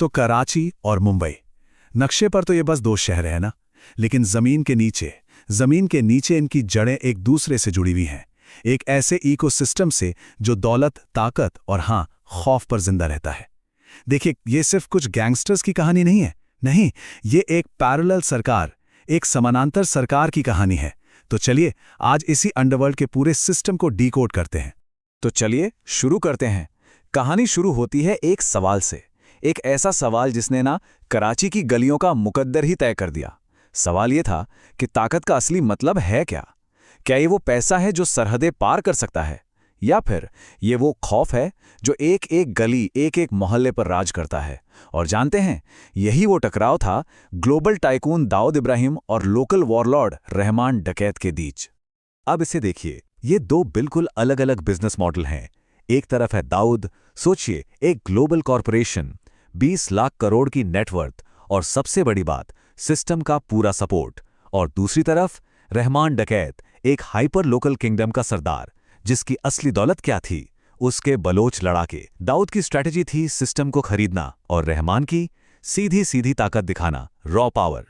तो कराची और मुंबई नक्शे पर तो ये बस दो शहर हैं ना, लेकिन जमीन के नीचे इनकी जड़ें एक दूसरे से जुड़ी हुई हैं, एक ऐसे इकोसिस्टम से जो दौलत, ताकत और हाँ, खौफ पर जिंदा रहता है। देखिए, ये सिर्फ कुछ गैंगस्टर्स की कहानी नहीं है, नहीं, ये एक पैरेलल सरकार, एक समानांतर सरकार की कहानी है। तो चलिए आज इसी अंडरवर्ल्ड के पूरे सिस्टम को डीकोड करते हैं। तो चलिए शुरू करते हैं। कहानी शुरू होती है एक सवाल से, एक ऐसा सवाल जिसने ना कराची की गलियों का मुकद्दर ही तय कर दिया। सवाल ये था कि ताकत का असली मतलब है क्या? क्या ये वो पैसा है जो सरहदें पार कर सकता है, या फिर ये वो खौफ है जो एक एक गली, एक एक मोहल्ले पर राज करता है? और जानते हैं, यही वो टकराव था ग्लोबल टाइकून दाऊद इब्राहिम और लोकल वॉरलॉर्ड रहमान डकैत के बीच। अब इसे देखिए, ये दो बिल्कुल अलग अलग बिजनेस मॉडल हैं। एक तरफ है दाऊद, सोचिए एक ग्लोबल कॉरपोरेशन, 20 लाख करोड़ की नेटवर्थ और सबसे बड़ी बात, सिस्टम का पूरा सपोर्ट। और दूसरी तरफ रहमान डकैत, एक हाइपर लोकल किंगडम का सरदार, जिसकी असली दौलत क्या थी? उसके बलोच लड़ाके। दाऊद की स्ट्रैटेजी थी सिस्टम को खरीदना और रहमान की सीधी सीधी ताकत दिखाना, रॉ पावर।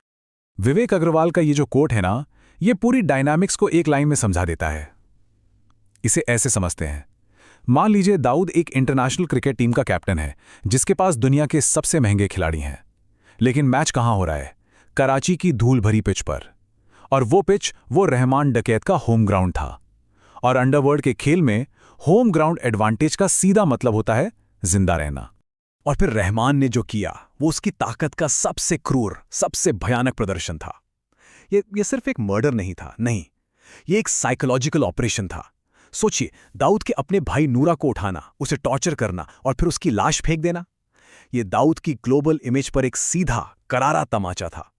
विवेक अग्रवाल का ये जो कोट है ना, ये पूरी डायनामिक्स को एक लाइन में समझा देता है। इसे ऐसे समझते हैं, मान लीजिए दाऊद एक इंटरनेशनल क्रिकेट टीम का कैप्टन है जिसके पास दुनिया के सबसे महंगे खिलाड़ी हैं, लेकिन मैच कहां हो रहा है? कराची की धूल भरी पिच पर। और वो पिच वो रहमान डकैत का होम ग्राउंड था। और अंडरवर्ल्ड के खेल में होम ग्राउंड एडवांटेज का सीधा मतलब होता है जिंदा रहना। और फिर रहमान ने जो किया वो उसकी ताकत का सबसे क्रूर, सबसे भयानक प्रदर्शन था। ये सिर्फ एक मर्डर नहीं था, नहीं, ये एक साइकोलॉजिकल ऑपरेशन था। सोचिए, दाऊद के अपने भाई नूरा को उठाना, उसे टॉर्चर करना और फिर उसकी लाश फेंक देना। ये दाऊद की ग्लोबल इमेज पर एक सीधा, करारा तमाचा था।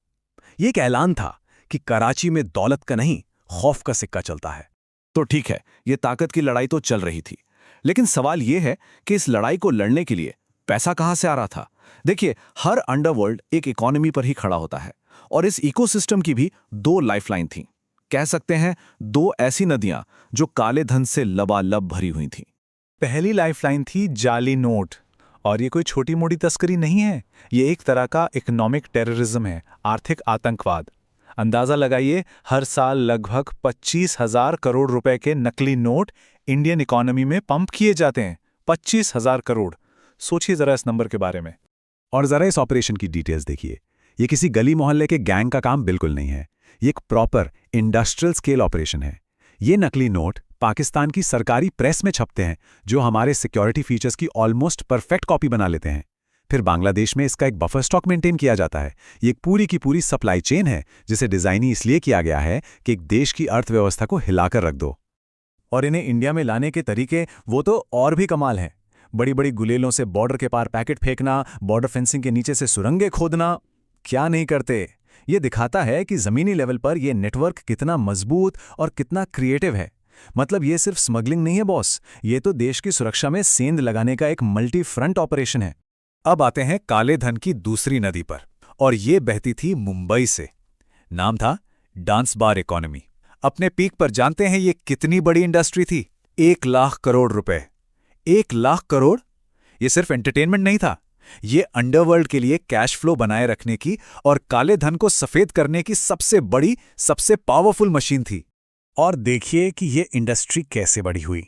ये एक ऐलान था कि कराची में दौलत का नहीं, खौफ का सिक्का चलता है। तो ठीक है, ये ताकत की लड़ाई तो चल रही थी, लेकिन सवाल ये है कि इस लड़ाई को लड़ने के लिए पैसा कहां से आ रहा था? देखिए, हर अंडरवर्ल्ड एक इकोनॉमी पर ही खड़ा होता है, और इस इकोसिस्टम की भी दो लाइफलाइन थी। कह सकते हैं दो ऐसी नदियां जो काले धन से लबालब भरी हुई थीं। पहली लाइफलाइन थी जाली नोट, और ये कोई छोटी मोटी तस्करी नहीं है, ये एक तरह का इकोनॉमिक टेररिज्म है, आर्थिक आतंकवाद। अंदाजा लगाइए, हर साल लगभग 25,000 करोड़ रुपए के नकली नोट इंडियन इकोनॉमी में पंप किए जाते हैं। 25,000 करोड़। सोचिए जरा इस नंबर के बारे में। और जरा इस ऑपरेशन की डिटेल्स देखिए। ये किसी गली मोहल्ले के गैंग का काम बिल्कुल नहीं है, ये एक प्रॉपर इंडस्ट्रियल स्केल ऑपरेशन है। ये नकली नोट पाकिस्तान की सरकारी प्रेस में छपते हैं, जो हमारे सिक्योरिटी फीचर्स की ऑलमोस्ट परफेक्ट कॉपी बना लेते हैं। फिर बांग्लादेश में इसका एक बफर स्टॉक मेंटेन किया जाता है। ये एक पूरी की पूरी सप्लाई चेन है, जिसे डिजाइन ही इसलिए किया गया है कि एक देश की अर्थव्यवस्था को हिलाकर रख दो। और इन्हें इंडिया में लाने के तरीके वो तो और भी कमाल हैं। बड़ी बड़ी गुलेलों से बॉर्डर के पार पैकेट फेंकना, बॉर्डर फेंसिंग के नीचे से सुरंगें खोदना, क्या नहीं करते। ये दिखाता है कि जमीनी लेवल पर यह नेटवर्क कितना मजबूत और कितना क्रिएटिव है। मतलब ये सिर्फ स्मगलिंग नहीं है बॉस, ये तो देश की सुरक्षा में सेंध लगाने का एक मल्टी फ्रंट ऑपरेशन है। अब आते हैं काले धन की दूसरी नदी पर, और ये बहती थी मुंबई से। नाम था डांस बार इकोनॉमी। अपने पीक पर जानते हैं ये कितनी बड़ी इंडस्ट्री थी? 1 लाख करोड़ रुपए। 1 लाख करोड़! ये सिर्फ एंटरटेनमेंट नहीं था, ये अंडरवर्ल्ड के लिए कैश फ्लो बनाए रखने की और काले धन को सफेद करने की सबसे बड़ी, सबसे पावरफुल मशीन थी। और देखिए कि ये इंडस्ट्री कैसे बड़ी हुई।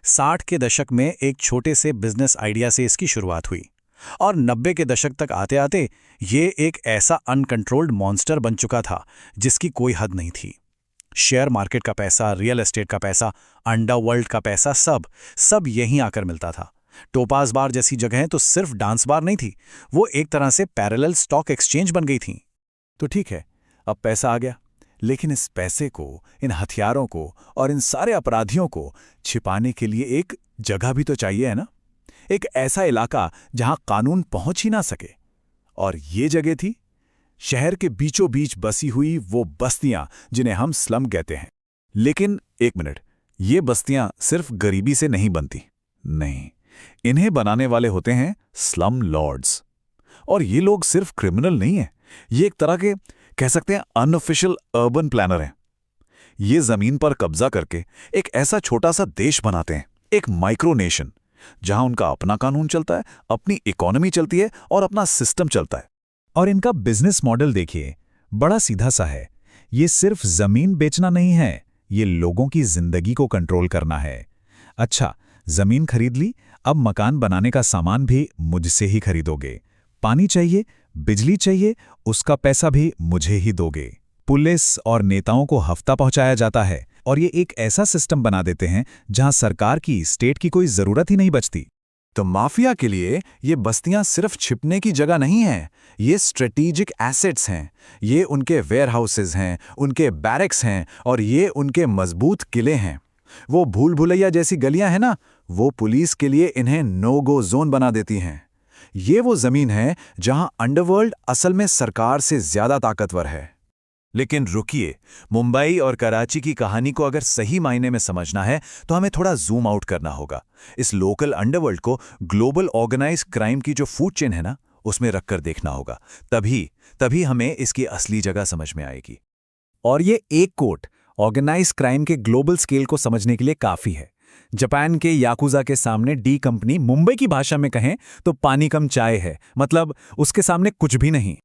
60 के दशक में एक छोटे से बिजनेस आइडिया से इसकी शुरुआत हुई, और 90 के दशक तक आते आते ये एक ऐसा अनकंट्रोल्ड मॉन्स्टर बन चुका था जिसकी कोई हद नहीं थी। शेयर मार्केट का पैसा, रियल एस्टेट का पैसा, अंडरवर्ल्ड का पैसा, सब यहीं आकर मिलता था। टोपाज बार जैसी जगहें तो सिर्फ डांस बार नहीं थी, वो एक तरह से पैरेलल स्टॉक एक्सचेंज बन गई थी। तो ठीक है, अब पैसा आ गया, लेकिन इस पैसे को, इन हथियारों को और इन सारे अपराधियों को छिपाने के लिए एक जगह भी तो चाहिए, है ना? एक ऐसा इलाका जहां कानून पहुंच ही ना सके। और ये जगह थी शहर के बीचों बीच बसी हुई वो बस्तियां जिन्हें हम स्लम कहते हैं। लेकिन एक मिनट, ये बस्तियां सिर्फ गरीबी से नहीं बनती, नहीं, इन्हें बनाने वाले होते हैं स्लम लॉर्ड्स। और ये लोग सिर्फ क्रिमिनल नहीं हैं, ये एक तरह के कह सकते हैं अनऑफिशियल अर्बन प्लानर हैं। ये जमीन पर कब्जा करके एक ऐसा छोटा सा देश बनाते हैं, एक माइक्रो नेशन, जहां उनका अपना कानून चलता है, अपनी इकोनॉमी चलती है और अपना सिस्टम चलता है। और इनका बिजनेस मॉडल देखिए, बड़ा सीधा सा है। ये सिर्फ जमीन बेचना नहीं है, ये लोगों की जिंदगी को कंट्रोल करना है। अच्छा, जमीन खरीद ली, अब मकान बनाने का सामान भी मुझसे ही खरीदोगे। पानी चाहिए, बिजली चाहिए, उसका पैसा भी मुझे ही दोगे। पुलिस और नेताओं को हफ्ता पहुंचाया जाता है और ये एक ऐसा सिस्टम बना देते हैं जहां सरकार की, स्टेट की कोई जरूरत ही नहीं बचती। तो माफिया के लिए ये बस्तियां सिर्फ छिपने की जगह नहीं हैं, ये स्ट्रेटेजिक एसेट्स हैं। ये उनके वेयरहाउसेस हैं, उनके बैरक्स हैं और ये उनके मजबूत किले हैं। वो भूल भुलैया जैसी गलियां हैं ना, वो पुलिस के लिए इन्हें नो गो जोन बना देती हैं। ये वो जमीन है जहां अंडरवर्ल्ड असल में सरकार से ज्यादा ताकतवर है। लेकिन रुकिए, मुंबई और कराची की कहानी को अगर सही मायने में समझना है तो हमें थोड़ा जूम आउट करना होगा। इस लोकल अंडरवर्ल्ड को ग्लोबल ऑर्गेनाइज क्राइम की जो फूड चेन है ना, उसमें रखकर देखना होगा। तभी हमें इसकी असली जगह समझ में आएगी। और ये एक कोट ऑर्गेनाइज क्राइम के ग्लोबल स्केल को समझने के लिए काफी है। जापान के याकुजा के सामने डी कंपनी, मुंबई की भाषा में कहें तो पानी कम चाय है, मतलब उसके सामने कुछ भी नहीं।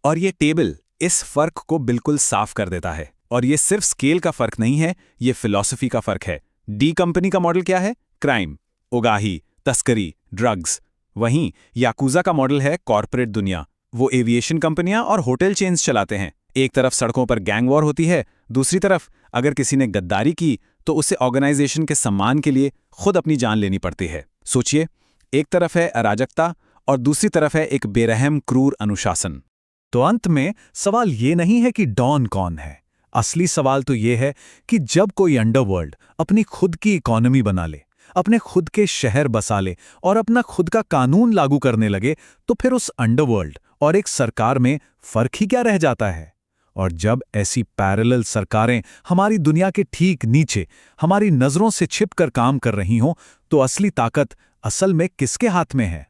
और ये टेबल इस फर्क को बिल्कुल साफ कर देता है। और ये सिर्फ स्केल का फर्क नहीं है, ये फिलॉसफी का फर्क है। डी कंपनी का मॉडल क्या है? क्राइम, उगाही, तस्करी, ड्रग्स। वहीं याकुजा का मॉडल है कॉर्पोरेट दुनिया। वो एविएशन कंपनियां और होटल चेन्स चलाते हैं। एक तरफ सड़कों पर गैंग वॉर होती है, दूसरी तरफ अगर किसी ने गद्दारी की तो उसे ऑर्गेनाइजेशन के सम्मान के लिए खुद अपनी जान लेनी पड़ती है। सोचिए, एक तरफ है अराजकता और दूसरी तरफ है एक बेरहम क्रूर अनुशासन। तो अंत में सवाल ये नहीं है कि डॉन कौन है। असली सवाल तो ये है कि जब कोई अंडरवर्ल्ड अपनी खुद की इकोनॉमी बना ले, अपने खुद के शहर बसा ले और अपना खुद का कानून लागू करने लगे, तो फिर उस अंडरवर्ल्ड और एक सरकार में फर्क ही क्या रह जाता है? और जब ऐसी पैरेलल सरकारें हमारी दुनिया के ठीक नीचे, हमारी नजरों से छिपकर काम कर रही हों, तो असली ताकत असल में किसके हाथ में है?